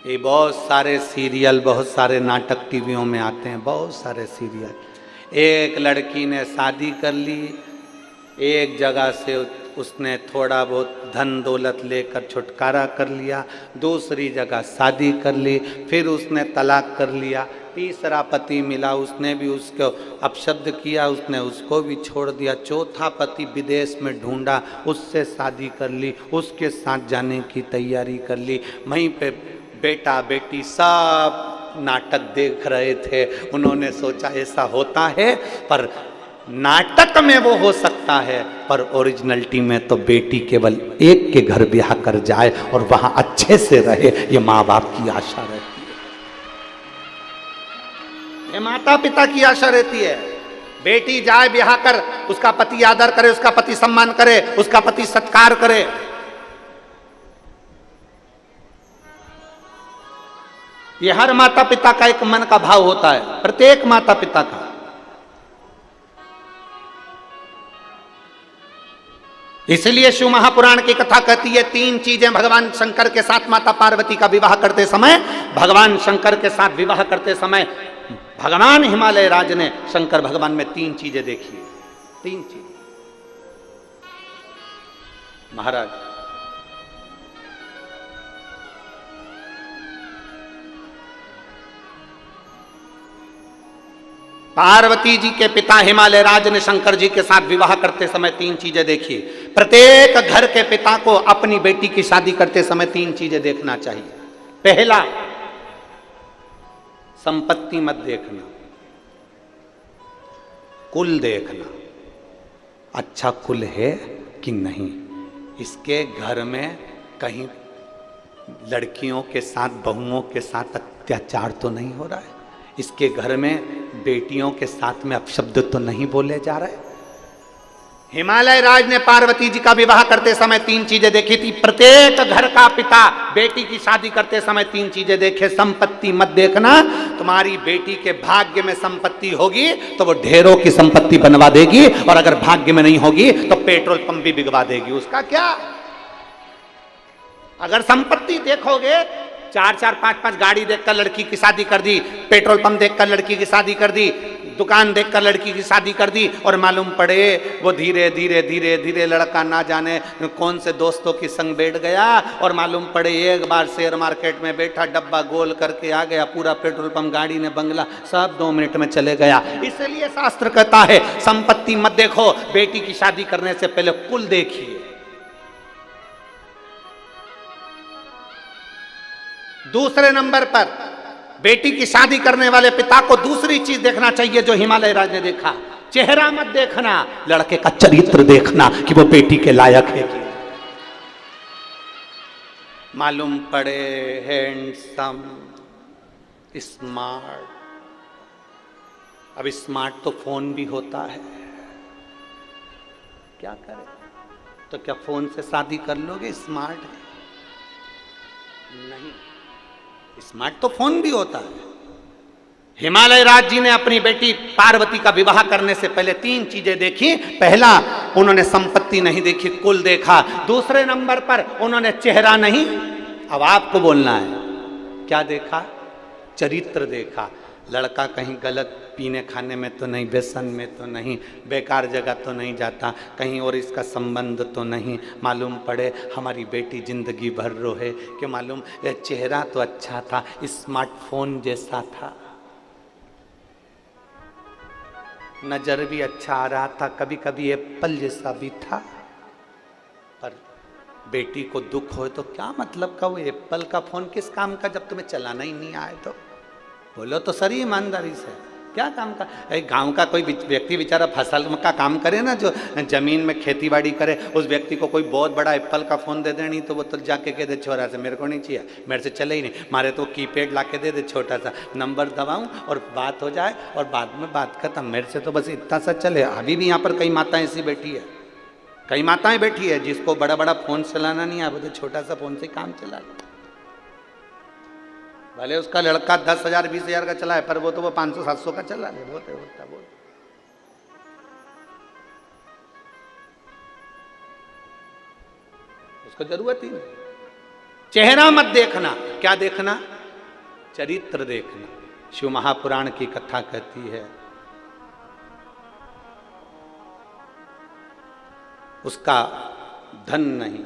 ये बहुत सारे सीरियल, बहुत सारे नाटक टीवियों में आते हैं, बहुत सारे सीरियल। एक लड़की ने शादी कर ली, एक जगह से उसने थोड़ा बहुत धन दौलत लेकर छुटकारा कर लिया, दूसरी जगह शादी कर ली, फिर उसने तलाक कर लिया, तीसरा पति मिला, उसने भी उसको अपशब्द किया, उसने उसको भी छोड़ दिया, चौथा पति विदेश में ढूंढा, उससे शादी कर ली, उसके साथ जाने की तैयारी कर ली। वहीं पे बेटा बेटी सब नाटक देख रहे थे। उन्होंने सोचा ऐसा होता है, पर नाटक में वो हो सकता है, पर ओरिजिनलिटी में तो बेटी केवल एक के घर ब्याह कर जाए और वहां अच्छे से रहे, ये माँ बाप की आशा रहती है, ये माता पिता की आशा रहती है। बेटी जाए ब्याह कर, उसका पति आदर करे, उसका पति सम्मान करे, उसका पति सत्कार करे। ये हर माता पिता का एक मन का भाव होता है, प्रत्येक माता पिता का। इसलिए शिव महापुराण की कथा कहती है, तीन चीजें भगवान शंकर के साथ माता पार्वती का विवाह करते समय, भगवान शंकर के साथ विवाह करते समय भगवान हिमालय राज ने शंकर भगवान में तीन चीजें देखी। तीन चीज महाराज, पार्वती जी के पिता हिमालय राज ने शंकर जी के साथ विवाह करते समय तीन चीजें देखी। प्रत्येक घर के पिता को अपनी बेटी की शादी करते समय तीन चीजें देखना चाहिए। पहला, संपत्ति मत देखना, कुल देखना, अच्छा कुल है कि नहीं, इसके घर में कहीं लड़कियों के साथ, बहुओं के साथ अत्याचार तो नहीं हो रहा है, इसके घर में बेटियों के साथ में अपशब्द तो नहीं बोले जा रहे। हिमालय राज ने पार्वती जी का विवाह करते समय तीन चीजें देखी थी। प्रत्येक घर का पिता बेटी की शादी करते समय तीन चीजें देखे। संपत्ति मत देखना, तुम्हारी बेटी के भाग्य में संपत्ति होगी तो वो ढेरों की संपत्ति बनवा देगी, और अगर भाग्य में नहीं होगी तो पेट्रोल पंप भी बिगवा देगी, उसका क्या। अगर संपत्ति देखोगे, चार चार पांच पांच गाड़ी देखकर लड़की की शादी कर दी, पेट्रोल पंप देखकर लड़की की शादी कर दी, दुकान देखकर लड़की की शादी कर दी, और मालूम पड़े वो धीरे धीरे धीरे धीरे लड़का ना जाने कौन से दोस्तों की संग बैठ गया, और मालूम पड़े एक बार शेयर मार्केट में बैठा, डब्बा गोल करके आ गया, पूरा पेट्रोल पंप, गाड़ी ने, बंगला सब 2 मिनट में चले गया। इसलिए शास्त्र कहता है संपत्ति मत देखो, बेटी की शादी करने से पहले कुल देखिए। दूसरे नंबर पर बेटी की शादी करने वाले पिता को दूसरी चीज देखना चाहिए जो हिमालय राज ने देखा। चेहरा मत देखना, लड़के का चरित्र देखना कि वो बेटी के लायक है कि। मालूम पड़े हैंडसम, स्मार्ट। अब स्मार्ट तो फोन भी होता है, क्या करें, तो क्या फोन से शादी कर लोगे? स्मार्ट है नहीं, स्मार्ट तो फोन भी होता है। हिमालय राज जी ने अपनी बेटी पार्वती का विवाह करने से पहले तीन चीजें देखी। पहला, उन्होंने संपत्ति नहीं देखी, कुल देखा। दूसरे नंबर पर उन्होंने चेहरा नहीं, अब आपको बोलना है, क्या देखा? चरित्र देखा। लड़का कहीं गलत पीने खाने में तो नहीं, व्यसन में तो नहीं, बेकार जगह तो नहीं जाता, कहीं और इसका संबंध तो नहीं। मालूम पड़े हमारी बेटी जिंदगी भर रोहे कि मालूम यह चेहरा तो अच्छा था, स्मार्टफोन जैसा था, नजर भी अच्छा आ रहा था, कभी कभी एप्पल जैसा भी था। पर बेटी को दुख हो तो क्या मतलब का वो एप्पल का फोन किस काम का जब तुम्हें चलाना ही नहीं आए? तो बोलो तो सही ईमानदारी से, क्या काम का? गांव का कोई व्यक्ति बेचारा फसल का काम करे ना, जो जमीन में खेती बाड़ी करे, उस व्यक्ति को कोई बहुत बड़ा एप्पल का फोन दे देनी तो वो तो जाके कह दे छोरा से मेरे को नहीं चाहिए, मेरे से चले ही नहीं, मारे तो कीपैड ला के दे दे, छोटा सा नंबर दबाऊं और बात हो जाए और बाद में बात खत्म, मेरे से तो बस इतना सा चले। अभी भी यहाँ पर कई माताएं ऐसी बैठी है, कई माताएं बैठी है जिसको बड़ा बड़ा फोन चलाना नहीं आ, तो छोटा सा फोन से काम चला ले। भले उसका लड़का 10,000 20,000 का चला है, पर वो तो वो 500-700 का चला ले, बहुत उसको जरूरत ही नहीं। चेहरा मत देखना, क्या देखना? चरित्र देखना। शिव महापुराण की कथा कहती है उसका धन नहीं,